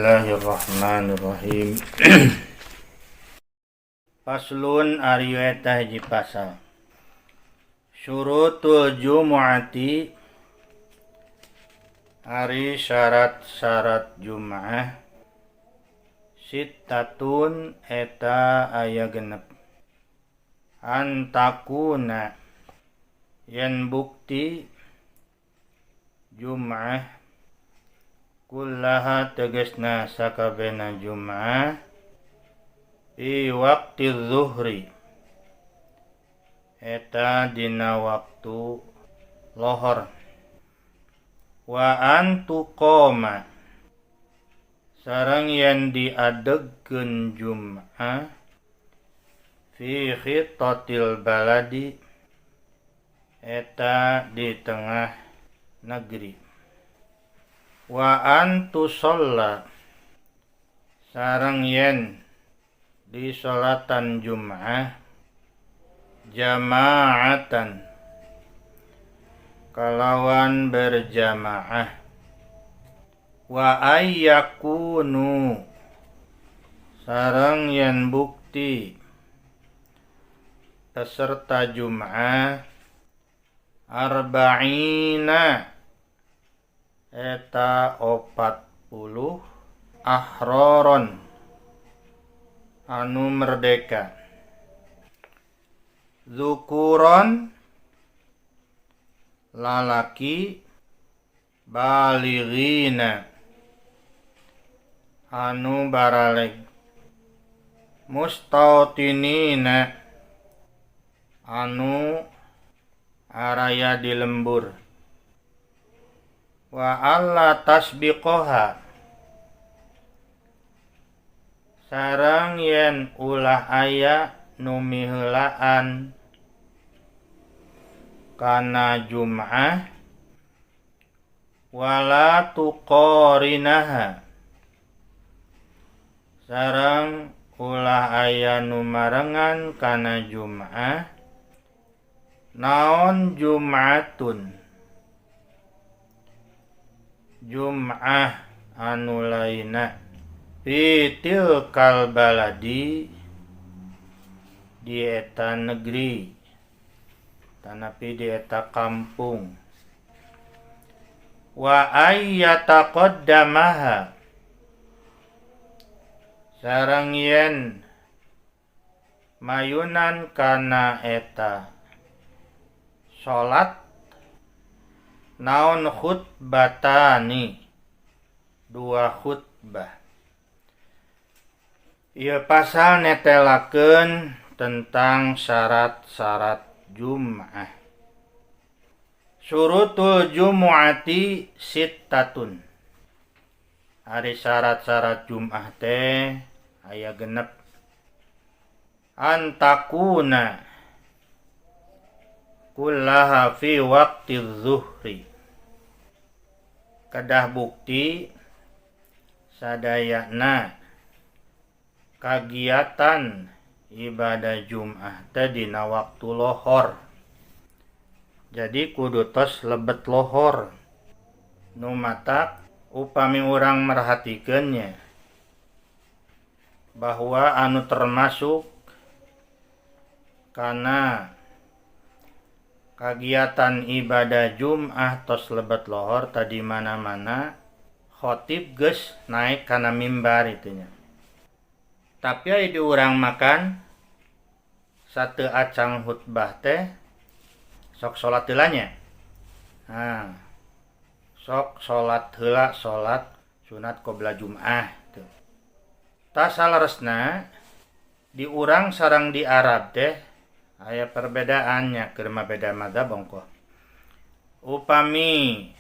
Bismillahirrahmanirrahim. Faslun ari eta hiji pasal. Syurutul jumu'ati ari syarat-syarat Jum'ah. Sittatun eta aya genep. Antakuna yen bukti Jum'ah kullaha tegesna sakabena Jum'ah fi waqti zuhri eta dina waktu lohor wa antuqoma sareng yen diadegkeun Jum'ah fi khitatil baladi eta di tengah negeri wa antusalla sareng yen di sholatan Jum'ah jama'atan kalawan berjamaah wa ayyakunu sareng yen bukti peserta Jum'ah arba'ina eta 40 ahroron anu merdeka zukuron lalaki balighina anu baraleg mustautinina anu araya di lembur wa alla tasbiqoha sareng yen ulah aya nu miheulaan kana Jum'ah wala tuqarinaha sareng ulah aya nu marengan kana Jum'ah naon Jum'atun Jum'ah anu laina fi tilkal baladi di eta negeri tanapi di eta kampung wa ayyataqaddamaha sareng yen mayunan kana eta salat naon khutbatani dua khutbah. Ieu pasal netelakeun tentang syarat-syarat Jum'ah. Syurutul jumu'ati sittatun. Ari syarat-syarat Jum'ah teh aya genep. Antakuna kullaha fi waqti zuhri. Kedah bukti sadayana kagiatan ibadah Jum'ah teh dina waktu lohor. Jadi kudu tos lebet lohor. Nu matak upami urang merhatikeunnya bahwa anu termasuk kana kagiatan ibadah Jum'ah tos lebet lohor tadi mana-mana khotib geus naik kana mimbar itunya. Tapi aya di urang makan satu acang khutbah teh sok salat heula nya. Sok salat heula salat sunat qobla Jum'ah tuh. Ta salaresna di urang sareng di Arab teh aya perbedaannya keur beda madzhab bongko. Upami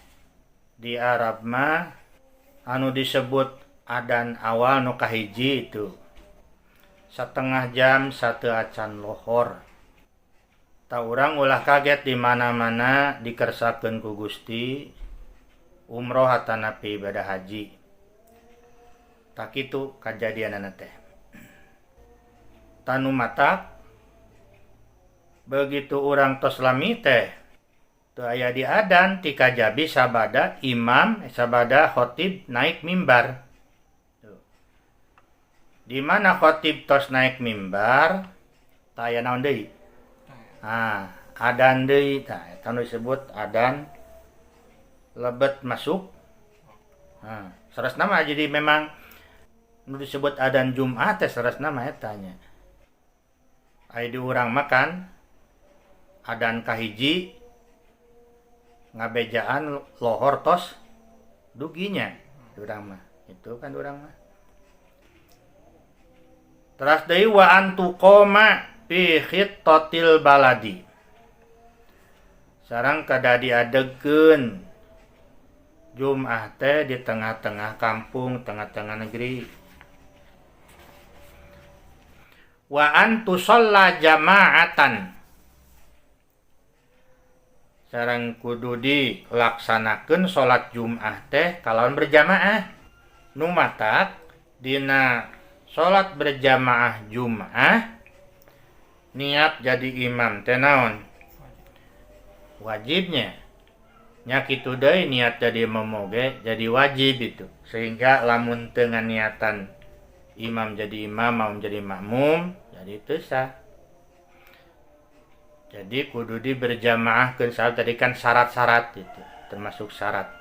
di Arab mah anu disebut adzan awal nu kahiji itu setengah jam satu acan lohor. Ta urang ulah kaget di mana-mana dikersakeun ku Gusti umroh atanapi ibadah haji. Tak kitu kajadianana teh. Tanu matak begitu urang tos lami teh teu aya di adzan ti kajabi sabada imam sabada khotib naik mimbar Di mana khotib tos naik mimbar, taya naon deui? Adan deui tah eta nu disebut adan lebet masuk. Saresna mah jadi memang nu disebut adan Jumat teh saresna mah eta nya. Aya di urang makan adan kahiji ngabejaan lohor tos duginya urang mah. Itu kan urang mah. Teras deui wa antuqoma fi khittatil baladi. Sareng kada diadegkeun Jum'ah teh di tengah-tengah kampung, tengah-tengah negeri. Wa antusalla jama'atan. Sareng kudu dilaksanakeun salat Jum'ah teh kalawan berjamaah. Nu matak dina salat berjamaah Jum'ah niat jadi imam teh naon? Wajibnya. Nya kitu deui niat jadi imam oge jadi wajib itu. Sehingga lamun teu nganiatan imam jadi imam, makmum jadi makmum, jadi teu sah. Jadi kudu di berjamaahkeun salat tadi kan syarat-syarat itu, termasuk syarat.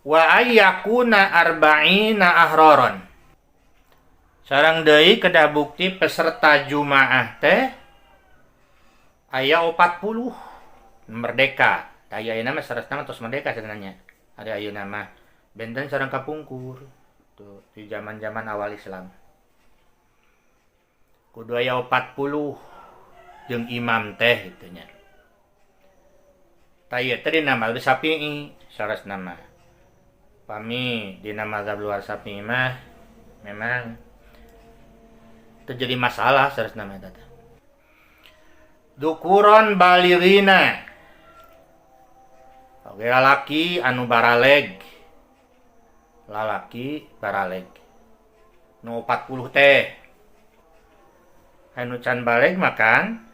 Wa ayyakuna arba'ina ahroron. Sareng deui kedah bukti peserta Jumaah teh aya 40 merdeka. Aya ayeuna mah saresna tos merdeka sebenarnya. Ada ayeuna mah benten sareng kapungkur. Tuh di zaman-zaman awal Islam. Kudu aya 40 jeung imam teh kitu nya. Taya teh dina mazhab Syafi'i saresna mah. Pami dina mazhab luar Syafi'i mah memang terjadi masalah saresna mah eta. Dukuron balirina. Oke, lalaki anu baraleg. Lalaki baraleg. Nu 40 teh. Anu can baleg makan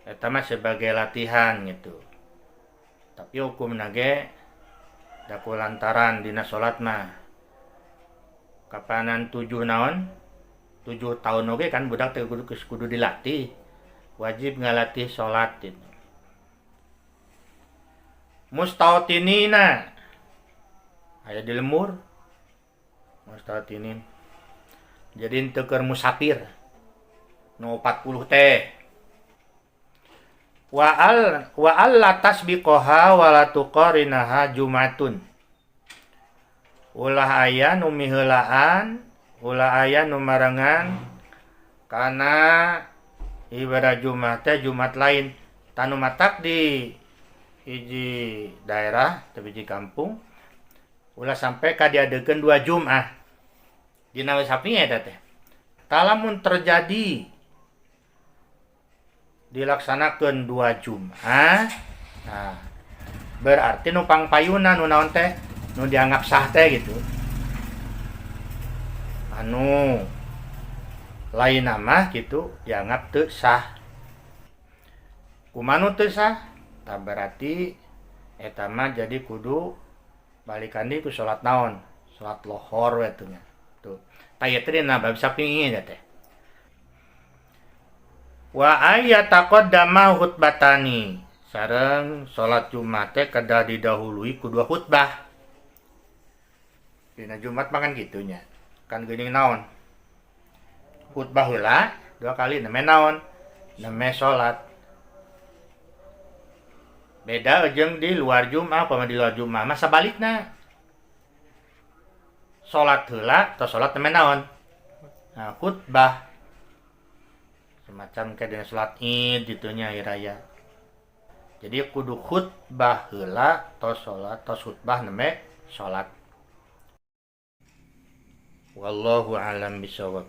eta mah sebagai latihan gitu. Tapi hukumna ge da kulantaran dina salat mah kapanan 7 naon? 7 tahun oge kan budak teh kudu dilatih. Wajib ngalatih salat gitu. Mustautinina aya di lemur mustautinin jadi teu keur musafir nu 40 teh wa alla tasbiqaha wa la tuqarinaha jumatun ulah aya nu miheulaan ulah aya nu marengan kana ibadah Jumat teh Jumat lain tanu matak di hiji daerah tapi hiji kampung ulah sampai ka diadekeun 2 Jum'ah dina Syafi'i eta teh talamun terjadi dilaksanakeun 2 Jum'ah nah berarti nu pangpayuna nu naon teh nu dianggap sah teh gitu anu lain mah gitu dianggap teu sah kumaha nu teu sah tah berarti eta mah jadi kudu balikan deui ku salat naon? Salat lohor we tuh nya. Tuh. Taya teh dina bab Syafi'i nya teh. Wa ayataqaddama khutbatani. Sareng salat Jumat teh kedah didahului ku 2 khutbah. Dina Jumat mah kan kitu nya. Kan geuning naon? Khutbah heula 2 kali neme naon? Neme salat. Beda jeung di luar Jumat, pama di luar Jumat mah sabalikna. Salat heula atau salat teh naon? Nah, khutbah. Semacam kayak dina salat Id gitu nya hari raya. Jadi kudu khutbah heula tos salat tos khutbah neme salat. Wallahu a'lam bishawab.